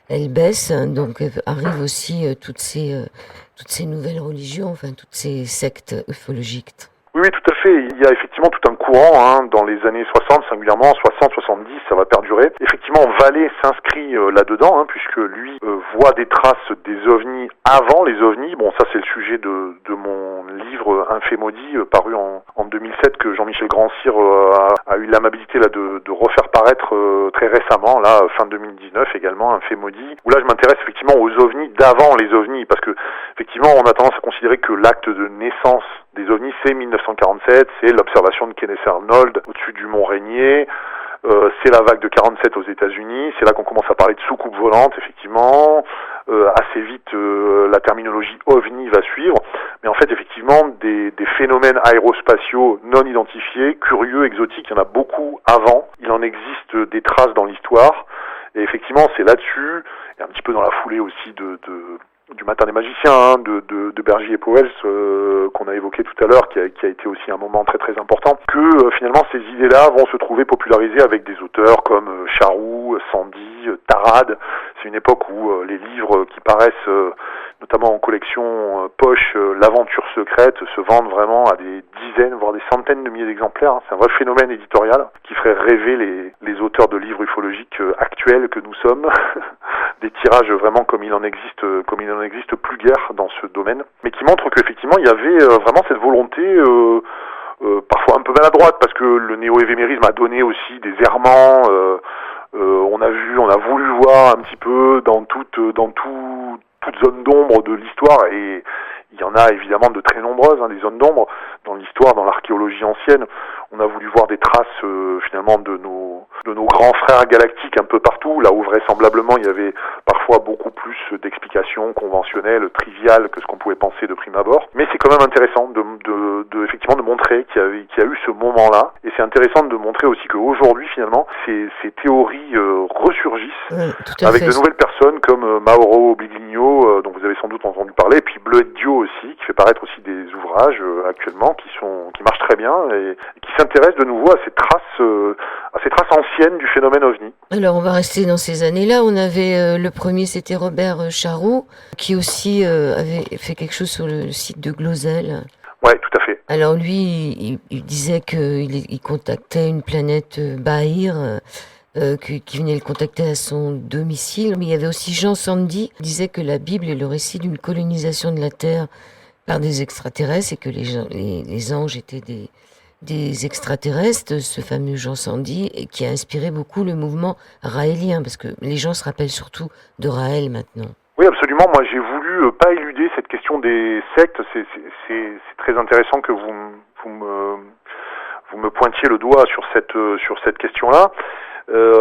A: elle baisse. Hein, donc arrivent aussi toutes ces nouvelles religions, enfin toutes ces sectes ufologiques.
B: oui, oui, tout à fait. Il y a effectivement tout un courant dans les années 60, singulièrement 60-70, ça va perdurer. Effectivement, Vallée s'inscrit là-dedans, puisque lui voit des traces des ovnis avant les ovnis. Bon, ça c'est le sujet de mon livre Un fait maudit, paru en 2007, que Jean-Michel Grand-Cyr a eu l'amabilité là de refaire paraître très récemment, là fin 2019 également, Un fait maudit, où là je m'intéresse effectivement aux ovnis d'avant les ovnis, parce que effectivement on a tendance à considérer que l'acte de naissance des ovnis c'est 1947, c'est l'observation de Kenneth Arnold au-dessus du mont Rainier, c'est la vague de 47 aux États-Unis, c'est là qu'on commence à parler de soucoupe volante, effectivement. Assez vite, la terminologie OVNI va suivre, mais en fait, effectivement, des phénomènes aérospatiaux non identifiés, curieux, exotiques, il y en a beaucoup avant. Il en existe des traces dans l'histoire, et effectivement, c'est là-dessus, et un petit peu dans la foulée aussi du Matin des magiciens, de Bergy et Powell, qu'on a évoqué tout à l'heure, qui a été aussi un moment très très important, que finalement ces idées-là vont se trouver popularisées avec des auteurs comme Charroux, Sandy, Tarade. C'est une époque où les livres qui paraissent notamment en collection poche, l'aventure secrète, se vendent vraiment à des dizaines, voire des centaines de milliers d'exemplaires. C'est un vrai phénomène éditorial qui ferait rêver les auteurs de livres ufologiques actuels que nous sommes. Des tirages vraiment comme il en existe plus guère dans ce domaine, mais qui montrent qu'effectivement il y avait vraiment cette volonté parfois un peu maladroite, parce que le néo-évémérisme a donné aussi des errements. On a voulu voir un petit peu dans toute zone d'ombre de l'histoire, et il y en a évidemment de très nombreuses, des zones d'ombre dans l'histoire, dans l'archéologie ancienne. On a voulu voir des traces finalement de nos grands frères galactiques un peu partout, là où vraisemblablement il y avait parfois beaucoup plus d'explications conventionnelles, triviales que ce qu'on pouvait penser de prime abord. Mais c'est quand même intéressant effectivement de montrer qu'il y a eu ce moment-là, et c'est intéressant de montrer aussi qu'aujourd'hui finalement ces théories ressurgissent avec de nouvelles personnes comme Mauro Biglino, dont vous avez sans doute entendu parler, et puis Bleuette Dio aussi, qui fait paraître aussi des ouvrages actuellement qui marchent très bien et qui s'intéressent de nouveau à ces traces anciennes du phénomène OVNI.
A: Alors on va rester dans ces années-là. On avait le premier, c'était Robert Charroux, qui aussi avait fait quelque chose sur le site de Glosel.
B: Ouais, tout à fait.
A: Alors lui, il disait qu'il contactait une planète Bahir, qui venait le contacter à son domicile. Mais il y avait aussi Jean Sandy, qui disait que la Bible est le récit d'une colonisation de la Terre par des extraterrestres, et que les anges étaient des extraterrestres, ce fameux Jean Sandy, et qui a inspiré beaucoup le mouvement raélien, parce que les gens se rappellent surtout de Raël maintenant.
B: Oui, absolument. Moi, j'ai voulu pas éluder cette question des sectes. C'est très intéressant que vous me pointiez le doigt sur cette question-là.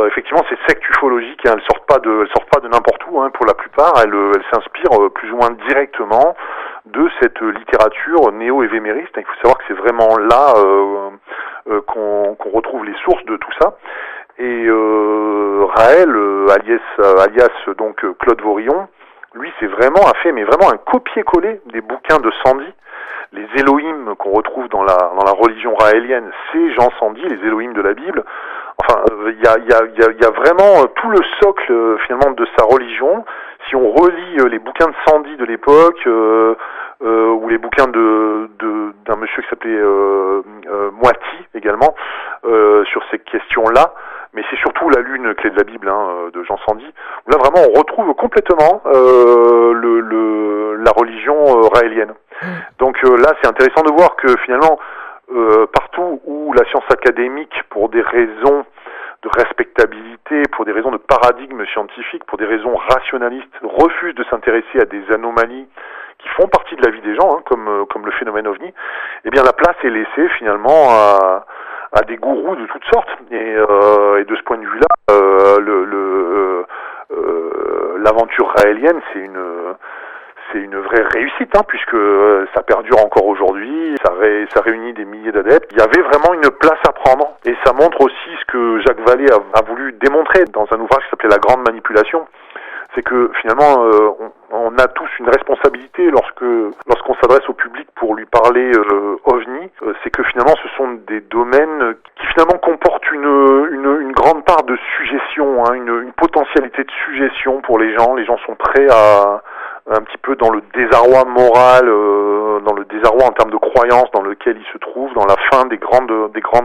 B: Effectivement, ces sectes ufologiques, elles sortent pas de n'importe où. Pour la plupart, elles s'inspirent plus ou moins directement de cette littérature néo-évémériste. Il faut savoir que c'est vraiment là qu'on retrouve les sources de tout ça. Et Raël, alias donc Claude Vorillon, lui, a fait vraiment un copier-coller des bouquins de Sandy. Les Elohim qu'on retrouve dans la religion raélienne, c'est Jean Sandy, les Elohim de la Bible. Enfin, il y a vraiment tout le socle finalement de sa religion. Si on relit les bouquins de Sandy de l'époque, ou les bouquins d'un monsieur qui s'appelait Moiti également, sur ces questions-là, mais c'est surtout la lune clé de la Bible de Jean Sandy, où là vraiment on retrouve complètement la religion raélienne. Donc là c'est intéressant de voir que finalement partout où la science académique, pour des raisons de respectabilité, pour des raisons de paradigme scientifique, pour des raisons rationalistes, refuse de s'intéresser à des anomalies qui font partie de la vie des gens, comme le phénomène OVNI, eh bien la place est laissée finalement à des gourous de toutes sortes. Et de ce point de vue-là, l'aventure raélienne, c'est une vraie réussite, puisque ça perdure encore aujourd'hui, ça réunit des milliers d'adeptes. Il y avait vraiment une place à prendre, et ça montre aussi ce que Jacques Vallée a voulu démontrer dans un ouvrage qui s'appelait La Grande Manipulation. c'est que finalement on a tous une responsabilité lorsqu'on s'adresse au public pour lui parler OVNI, c'est que finalement ce sont des domaines qui finalement comportent une grande part de suggestion, hein, une potentialité de suggestion pour les gens. Les gens sont prêts à un petit peu dans le désarroi moral, dans le désarroi en termes de croyances dans lequel ils se trouvent, dans la fin des grandes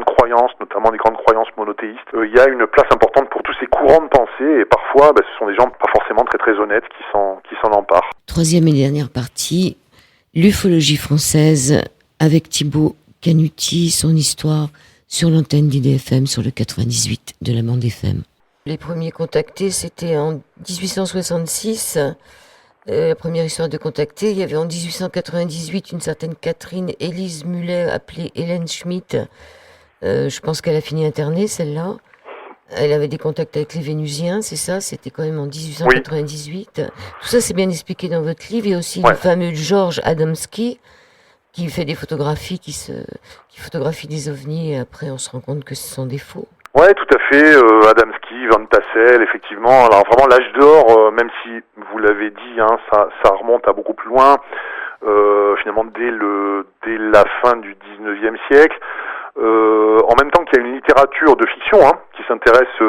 B: croyances, notamment des grandes croyances monothéistes. Il y a une place importante pour tous ces courants de pensée et parfois ce sont des gens pas forcément très très honnêtes qui s'en emparent.
A: Troisième et dernière partie, l'ufologie française avec Thibaut Canuti, son histoire sur l'antenne d'IDFM sur le 98 de la bande FM. Les premiers contactés, c'était en 1866. La première histoire de contacter, il y avait en 1898 une certaine Catherine Élise Muller, appelée Hélène Schmidt. Je pense qu'elle a fini internée, celle-là. Elle avait des contacts avec les Vénusiens, c'est ça, c'était quand même en 1898. Oui. Tout ça, c'est bien expliqué dans votre livre. Il y a aussi le fameux George Adamski, qui fait des photographies, qui photographie des ovnis, et après on se rend compte que ce sont des faux.
B: Ouais, tout à fait. Adamski, Van Tassel, effectivement. Alors vraiment l'âge d'or, même si vous l'avez dit, hein, ça remonte à beaucoup plus loin. Finalement, dès la fin du 19e siècle. En même temps qu'il y a une littérature de fiction qui s'intéresse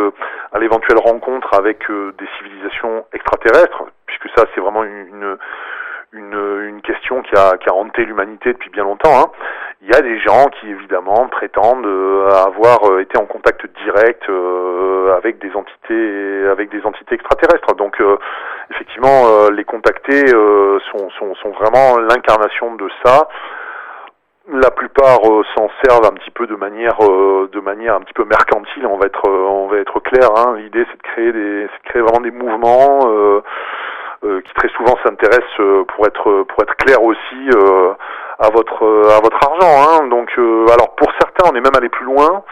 B: à l'éventuelle rencontre avec des civilisations extraterrestres, puisque ça c'est vraiment une question qui a hanté l'humanité depuis bien longtemps. Il y a des gens qui évidemment prétendent avoir été en contact direct avec des entités extraterrestres. Donc effectivement les contactés sont vraiment l'incarnation de ça. La plupart s'en servent un petit peu de manière un petit peu mercantile. On va être clair. L'idée c'est de créer vraiment des mouvements qui très souvent s'intéressent pour être clair aussi à votre argent. Donc alors pour certains on est même allé plus loin.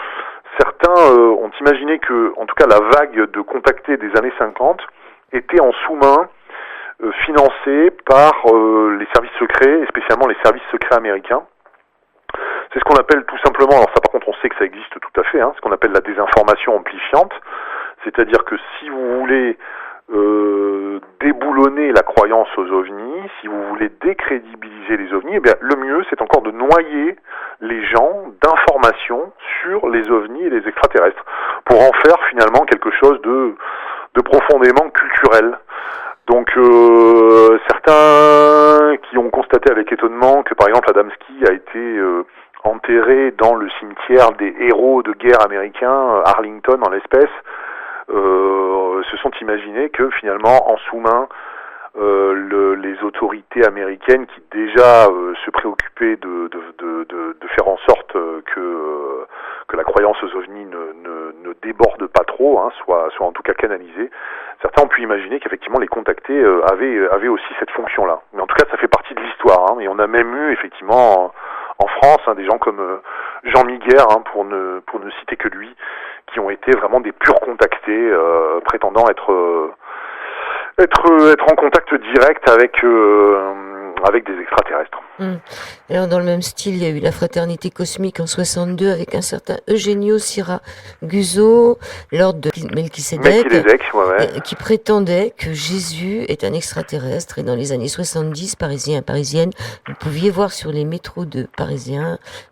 B: Certains ont imaginé que en tout cas la vague de contactés des années 50 était en sous-main financée par les services secrets et spécialement les services secrets américains. C'est ce qu'on appelle tout simplement, alors ça par contre on sait que ça existe tout à fait, ce qu'on appelle la désinformation amplifiante, c'est-à-dire que si vous voulez déboulonner la croyance aux ovnis, si vous voulez décrédibiliser les ovnis, le mieux c'est encore de noyer les gens d'informations sur les ovnis et les extraterrestres, pour en faire finalement quelque chose de profondément culturel. Donc certains qui ont constaté avec étonnement que par exemple Adamski a été enterré dans le cimetière des héros de guerre américains, Arlington en l'espèce, se sont imaginés que finalement en sous-main les autorités américaines qui déjà se préoccupaient de faire en sorte que la croyance aux ovnis ne déborde pas trop, soit en tout cas canalisée. Certains ont pu imaginer qu'effectivement les contactés avaient aussi cette fonction-là. Mais en tout cas, ça fait partie de l'histoire. Et on a même eu effectivement en France des gens comme Jean Miguer, pour ne citer que lui, qui ont été vraiment des purs contactés, prétendant être en contact direct avec des extraterrestres.
A: Alors dans le même style, il y a eu la Fraternité Cosmique en 62 avec un certain Eugenio Siragusa, l'ordre de Melchisédek, qui prétendait que Jésus est un extraterrestre. Et dans les années 70, Parisiens et Parisiennes, vous pouviez voir sur les métros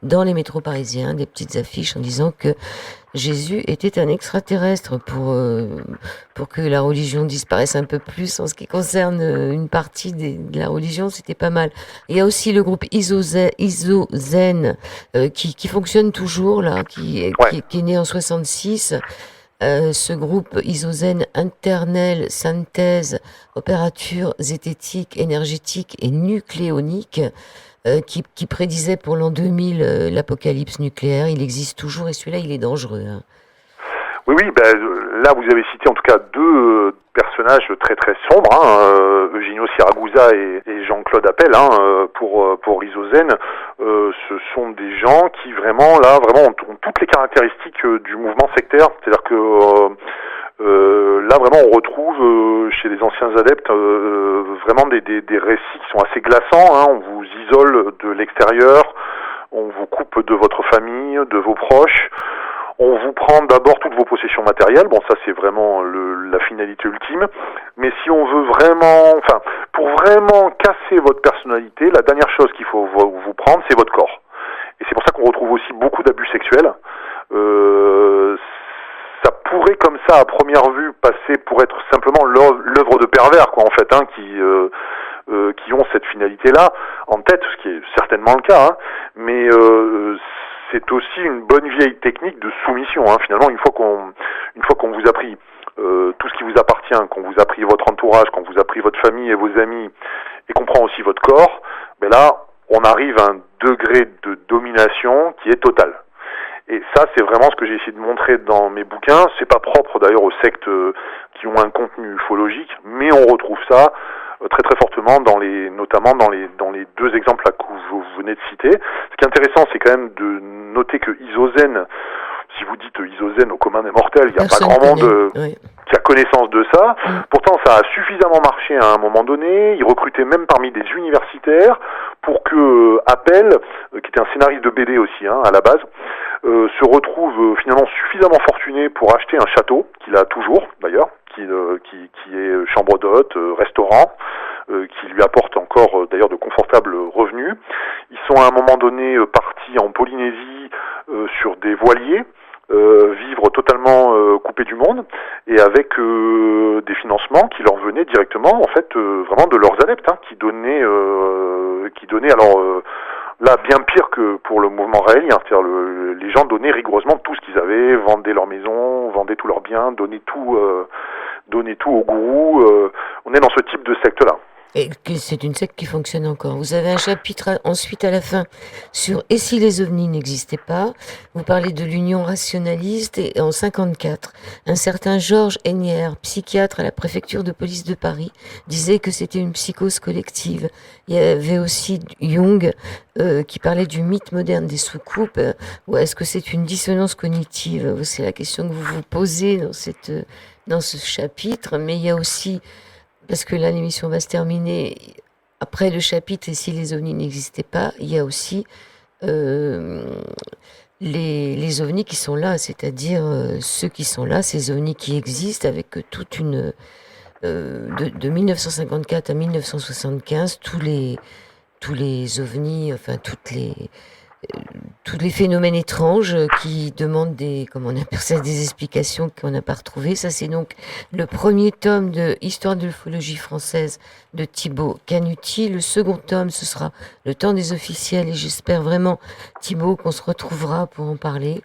A: dans les métros parisiens, des petites affiches en disant que Jésus était un extraterrestre pour que la religion disparaisse un peu plus. En ce qui concerne une partie de la religion, c'était pas mal. Il y a aussi le groupe Isozen qui fonctionne toujours là, qui est né en 66. Ce groupe Isozen, Internal Synthèse Opérature Zététique Énergétique et Nucléonique, qui prédisait pour l'an 2000 l'apocalypse nucléaire. Il existe toujours et celui-là il est dangereux.
B: Oui, là vous avez cité en tout cas deux personnages très très sombres, Eugenio Siragusa et Jean-Claude Appel, pour Isozen. Ce sont des gens qui vraiment ont toutes les caractéristiques du mouvement sectaire, c'est-à-dire que là vraiment on retrouve chez les anciens adeptes vraiment des récits qui sont assez glaçants. On vous isole de l'extérieur, on vous coupe de votre famille, de vos proches. On vous prend d'abord toutes vos possessions matérielles, bon ça c'est vraiment la finalité ultime, mais si on veut vraiment, enfin, pour vraiment casser votre personnalité, la dernière chose qu'il faut vous prendre, c'est votre corps. Et c'est pour ça qu'on retrouve aussi beaucoup d'abus sexuels. Ça pourrait comme ça à première vue passer pour être simplement l'œuvre de pervers, quoi, en fait, hein, qui ont cette finalité-là en tête, ce qui est certainement le cas, hein, mais c'est aussi une bonne vieille technique de soumission, hein. Finalement, une fois qu'on vous a pris tout ce qui vous appartient, qu'on vous a pris votre entourage, qu'on vous a pris votre famille et vos amis, et qu'on prend aussi votre corps, ben là, on arrive à un degré de domination qui est total. Et ça, c'est vraiment ce que j'ai essayé de montrer dans mes bouquins. C'est pas propre d'ailleurs aux sectes qui ont un contenu ufologique, mais on retrouve ça très très fortement notamment dans les deux exemples là que vous venez de citer. Ce qui est intéressant, c'est quand même de noter que Isozène, si vous dites Isozène au commun des mortels, il n'y a pas grand monde qui a connaissance de ça. Pourtant, ça a suffisamment marché à un moment donné. Ils recrutaient même parmi des universitaires pour que Appel, qui était un scénariste de BD aussi, hein, à la base, se retrouve finalement suffisamment fortuné pour acheter un château, qu'il a toujours d'ailleurs, qui est chambre d'hôte, restaurant, qui lui apporte encore d'ailleurs de confortables revenus. Ils sont à un moment donné partis en Polynésie sur des voiliers, vivre totalement coupés du monde, et avec des financements qui leur venaient directement en fait vraiment de leurs adeptes, hein, qui donnaient alors là, bien pire que pour le mouvement raélien, c'est-à-dire les gens donnaient rigoureusement tout ce qu'ils avaient, vendaient leur maison, vendaient tous leurs biens, donnaient tout au gourou. On est dans ce type de secte-là.
A: Et que c'est une secte qui fonctionne encore. Vous avez un chapitre ensuite à la fin sur « Et si les ovnis n'existaient pas ?» Vous parlez de l'union rationaliste et en 54, un certain Georges Hénière, psychiatre à la préfecture de police de Paris, disait que c'était une psychose collective. Il y avait aussi Jung qui parlait du mythe moderne des soucoupes. Ou est-ce que c'est une dissonance cognitive? C'est la question que vous vous posez dans ce chapitre, mais il y a aussi... Parce que là, l'émission va se terminer. Après le chapitre « Et si les ovnis n'existaient pas », il y a aussi les ovnis qui sont là, c'est-à-dire ceux qui sont là, ces ovnis qui existent avec toute une... de 1954 à 1975, tous les ovnis, enfin tous les phénomènes étranges qui demandent des explications qu'on n'a pas retrouvées. Ça, c'est donc le premier tome de Histoire de l'ufologie française de Thibaut Canuti. Le second tome, ce sera Le temps des officiels, et j'espère vraiment, Thibaut, qu'on se retrouvera pour en parler.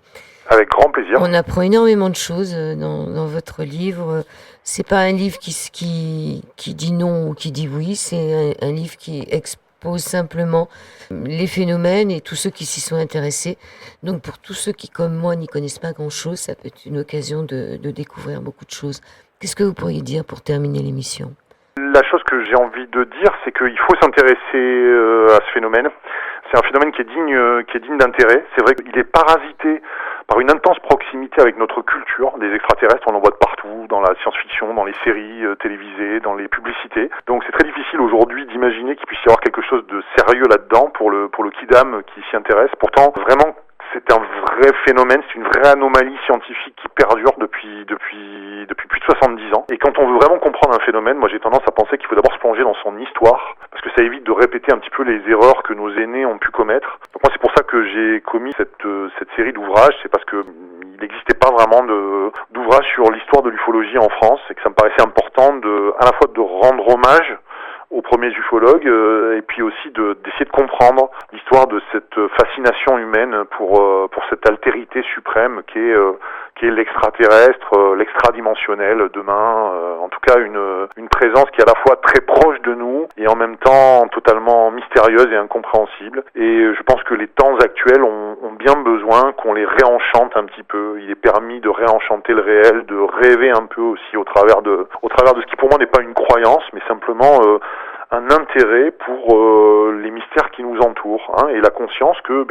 B: Avec grand plaisir.
A: On apprend énormément de choses dans votre livre. C'est pas un livre qui dit non ou qui dit oui, c'est un livre qui expose simplement les phénomènes et tous ceux qui s'y sont intéressés. Donc pour tous ceux qui, comme moi, n'y connaissent pas grand-chose, ça peut être une occasion de découvrir beaucoup de choses. Qu'est-ce que vous pourriez dire pour terminer l'émission ?
B: La chose que j'ai envie de dire, c'est qu'il faut s'intéresser à ce phénomène. C'est un phénomène qui est digne d'intérêt. C'est vrai qu'il est parasité par une intense proximité avec notre culture des extraterrestres. On en voit de partout, dans la science-fiction, dans les séries télévisées, dans les publicités. Donc c'est très difficile aujourd'hui d'imaginer qu'il puisse y avoir quelque chose de sérieux là-dedans pour le kidam qui s'y intéresse. Pourtant, vraiment, c'est un vrai phénomène, c'est une vraie anomalie scientifique qui perdure depuis plus de 70 ans. Et quand on veut vraiment comprendre un phénomène, moi j'ai tendance à penser qu'il faut d'abord se plonger dans son histoire, parce que ça évite de répéter un petit peu les erreurs que nos aînés ont pu commettre. Donc moi c'est pour ça que j'ai commis cette série d'ouvrages, c'est parce que il n'existait pas vraiment d'ouvrages sur l'histoire de l'ufologie en France, et que ça me paraissait important à la fois de rendre hommage aux premiers ufologues, et puis aussi d'essayer de comprendre l'histoire de cette fascination humaine pour cette altérité suprême qui est l'extraterrestre, l'extradimensionnel demain, en tout cas une présence qui est à la fois très proche de nous et en même temps totalement mystérieuse et incompréhensible. Et je pense que les temps actuels ont bien besoin qu'on les réenchante un petit peu. Il est permis de réenchanter le réel, de rêver un peu aussi au travers de ce qui pour moi n'est pas une croyance, mais simplement un intérêt pour les mystères qui nous entourent, hein, et la conscience que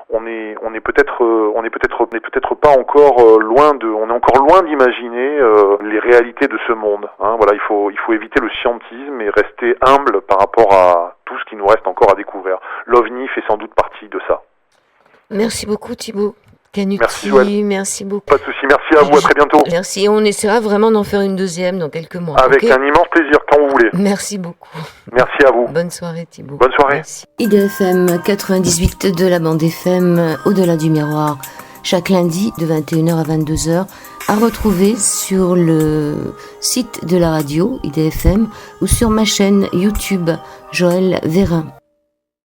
B: on est peut-être pas encore on est encore loin d'imaginer les réalités de ce monde, hein. Voilà, il faut éviter le scientisme et rester humble par rapport à tout ce qui nous reste encore à découvrir. L'OVNI fait sans doute partie de ça.
A: Merci beaucoup Thibaut. Canuti,
B: Merci, Joël.
A: merci beaucoup.
B: Pas de souci. Merci à vous. À très bientôt.
A: Merci. On essaiera vraiment d'en faire une deuxième dans quelques mois.
B: Avec un immense plaisir, quand vous voulez.
A: Merci beaucoup.
B: Merci à vous.
A: Bonne soirée, Thibaut.
B: Bonne soirée.
A: Merci. IDFM 98 de la bande FM, Au-delà du miroir. Chaque lundi de 21h à 22h, à retrouver sur le site de la radio IDFM ou sur ma chaîne YouTube Joël Vérin.